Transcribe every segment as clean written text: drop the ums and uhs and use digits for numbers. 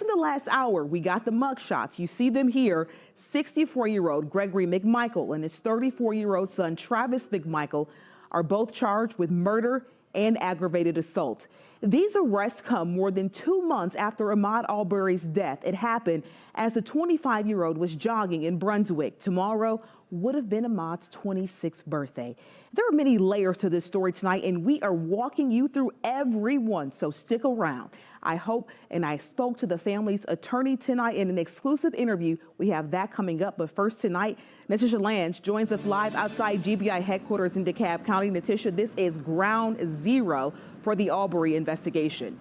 in the last hour, we got the mugshots. You see them here. 64-year-old Gregory McMichael and his 34-year-old son, Travis McMichael, are both charged with murder and aggravated assault. These arrests come more than 2 months after Ahmaud Arbery's death. It happened as the 25-year-old was jogging in Brunswick. Tomorrow would have been Ahmaud's 26th birthday. There are many layers to this story tonight, and we are walking you through every one, so stick around. I hope, and I spoke to the family's attorney tonight in an exclusive interview. We have that coming up, but first tonight, Natisha Lange joins us live outside GBI headquarters in DeKalb County. Natisha, this is ground zero for the Arbery investigation.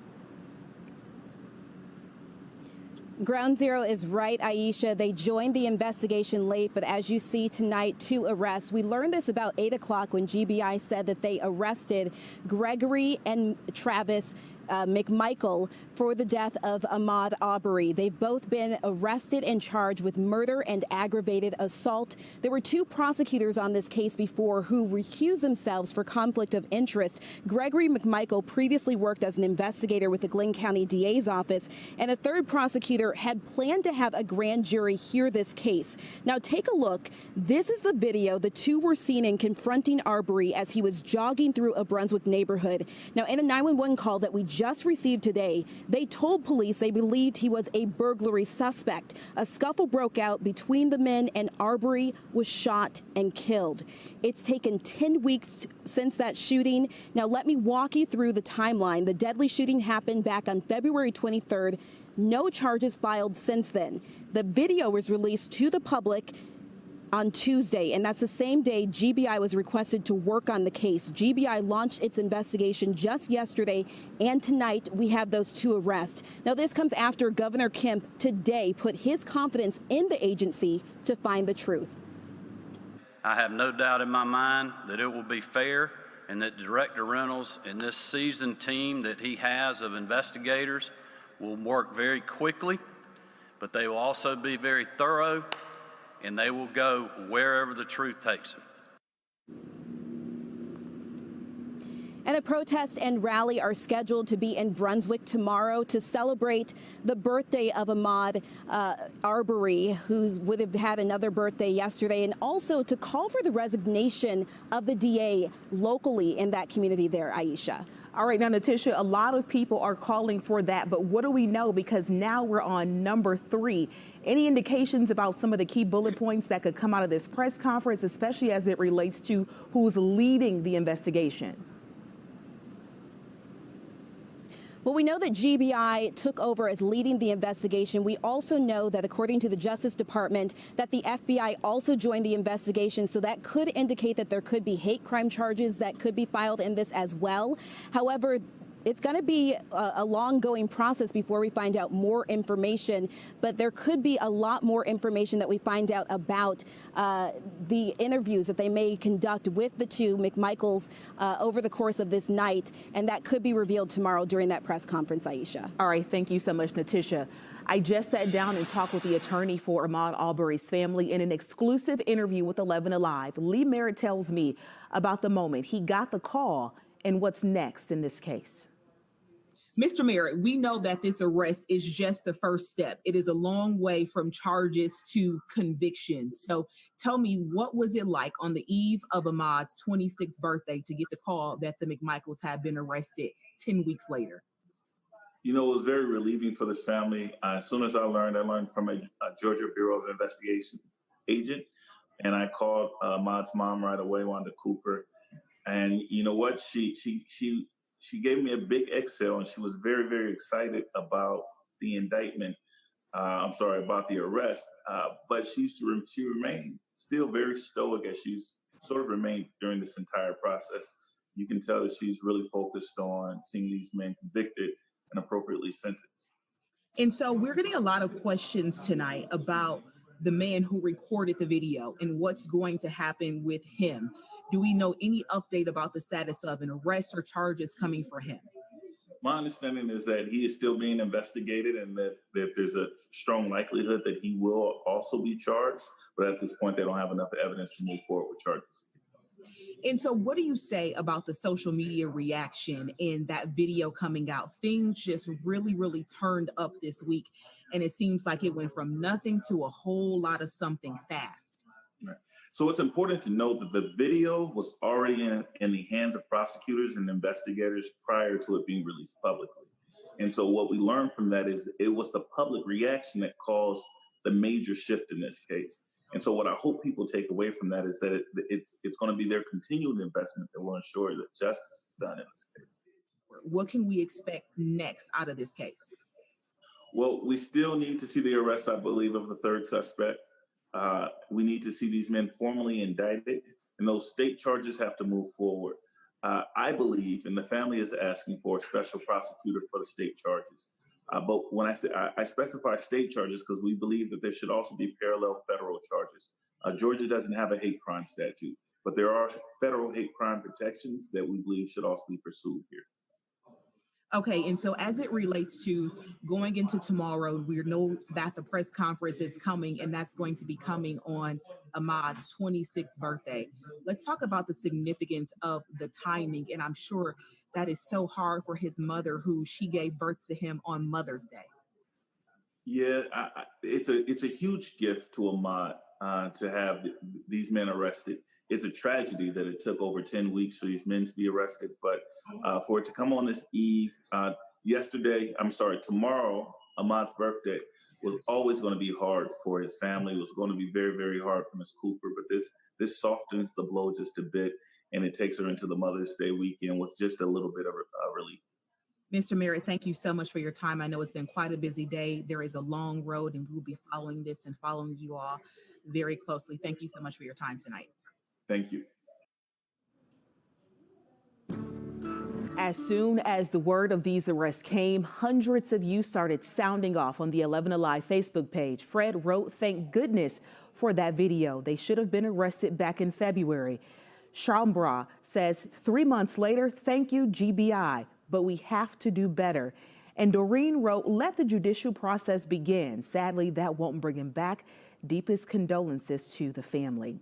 Ground zero is right, Aisha. They joined the investigation late, but as you see tonight, 2 arrests. We learned this about 8 o'clock when GBI said that they arrested Gregory and Travis McMichael for the death of Ahmaud Arbery. They've both been arrested and charged with murder and aggravated assault. There were 2 prosecutors on this case before who recused themselves for conflict of interest. Gregory McMichael previously worked as an investigator with the Glynn County DA's office, and a 3rd prosecutor had planned to have a grand jury hear this case. Now take a look. This is the video the 2 were seen in confronting Arbery as he was jogging through a Brunswick neighborhood. Now, in a 911 call that we just received today, they told police they believed he was a burglary suspect. A scuffle broke out between the men and Arbery was shot and killed. It's taken 10 weeks since that shooting. Now let me walk you through the timeline. The deadly shooting happened back on February 23rd. No charges filed since then. The video was released to the public on Tuesday, and that's the same day GBI was requested to work on the case. GBI launched its investigation just yesterday, and tonight we have those 2 arrests. Now, this comes after Governor Kemp today put his confidence in the agency to find the truth. I have no doubt in my mind that it will be fair and that Director Reynolds and this seasoned team that he has of investigators will work very quickly, but they will also be very thorough, and they will go wherever the truth takes them. And the protest and rally are scheduled to be in Brunswick tomorrow to celebrate the birthday of Ahmaud Arbery, who would have had another birthday yesterday, and also to call for the resignation of the DA locally in that community there, Aisha. All right, now, Natisha, a lot of people are calling for that, but what do we know? Because now we're on number 3. Any indications about some of the key bullet points that could come out of this press conference, especially as it relates to who's leading the investigation? Well, we know that GBI took over as leading the investigation. We also know that, according to the Justice Department, that the FBI also joined the investigation. So that could indicate that there could be hate crime charges that could be filed in this as well. However, it's going to be a long-going process before we find out more information, but there could be a lot more information that we find out about the interviews that they may conduct with the 2 McMichaels over the course of this night, and that could be revealed tomorrow during that press conference, Aisha. All right, thank you so much, Natisha. I just sat down and talked with the attorney for Ahmaud Arbery's family in an exclusive interview with 11 Alive. Lee Merritt tells me about the moment he got the call and what's next in this case. Mr. Merritt, we know that this arrest is just the first step. It is a long way from charges to conviction. So tell me, what was it like on the eve of Ahmaud's 26th birthday to get the call that the McMichaels had been arrested 10 weeks later? You know, it was very relieving for this family. As soon as I learned from a Georgia Bureau of Investigation agent, and I called Ahmaud's mom right away, Wanda Cooper. And you know what? She gave me a big exhale, and she was very, very excited about the indictment. About the arrest. But she remained still very stoic, as she's sort of remained during this entire process. You can tell that she's really focused on seeing these men convicted and appropriately sentenced. And so we're getting a lot of questions tonight about the man who recorded the video and what's going to happen with him. Do we know any update about the status of an arrest or charges coming for him? My understanding is that he is still being investigated and that there's a strong likelihood that he will also be charged. But at this point, they don't have enough evidence to move forward with charges. And so what do you say about the social media reaction in that video coming out? Things just really, really turned up this week. And it seems like it went from nothing to a whole lot of something fast. Right. So it's important to note that the video was already in the hands of prosecutors and investigators prior to it being released publicly. And so what we learned from that is it was the public reaction that caused the major shift in this case. And so what I hope people take away from that is that it's going to be their continued investment that will ensure that justice is done in this case. What can we expect next out of this case? Well, we still need to see the arrest, I believe, of the third suspect. We need to see these men formally indicted, and those state charges have to move forward. I believe, and the family is asking for a special prosecutor for the state charges. But when I say I specify state charges because we believe that there should also be parallel federal charges. Georgia doesn't have a hate crime statute, but there are federal hate crime protections that we believe should also be pursued here. Okay, and so as it relates to going into tomorrow, we know that the press conference is coming, and that's going to be coming on Ahmaud's 26th birthday. Let's talk about the significance of the timing, and I'm sure that is so hard for his mother, who she gave birth to him on Mother's Day. Yeah, it's a huge gift to Ahmaud to have these men arrested. It's a tragedy that it took over 10 weeks for these men to be arrested, but for it to come on this eve, tomorrow, Ahmaud's birthday, was always going to be hard for his family. It was going to be very, very hard for Ms. Cooper, but this softens the blow just a bit, and it takes her into the Mother's Day weekend with just a little bit of relief. Mr. Merritt, thank you so much for your time. I know it's been quite a busy day. There is a long road, and we'll be following this and following you all very closely. Thank you so much for your time tonight. Thank you. As soon as the word of these arrests came, hundreds of you started sounding off on the 11 Alive Facebook page. Fred wrote, "Thank goodness for that video. They should have been arrested back in February." Shambra says, 3 months later, thank you, GBI, but we have to do better. And Doreen wrote, "Let the judicial process begin. Sadly, that won't bring him back. Deepest condolences to the family."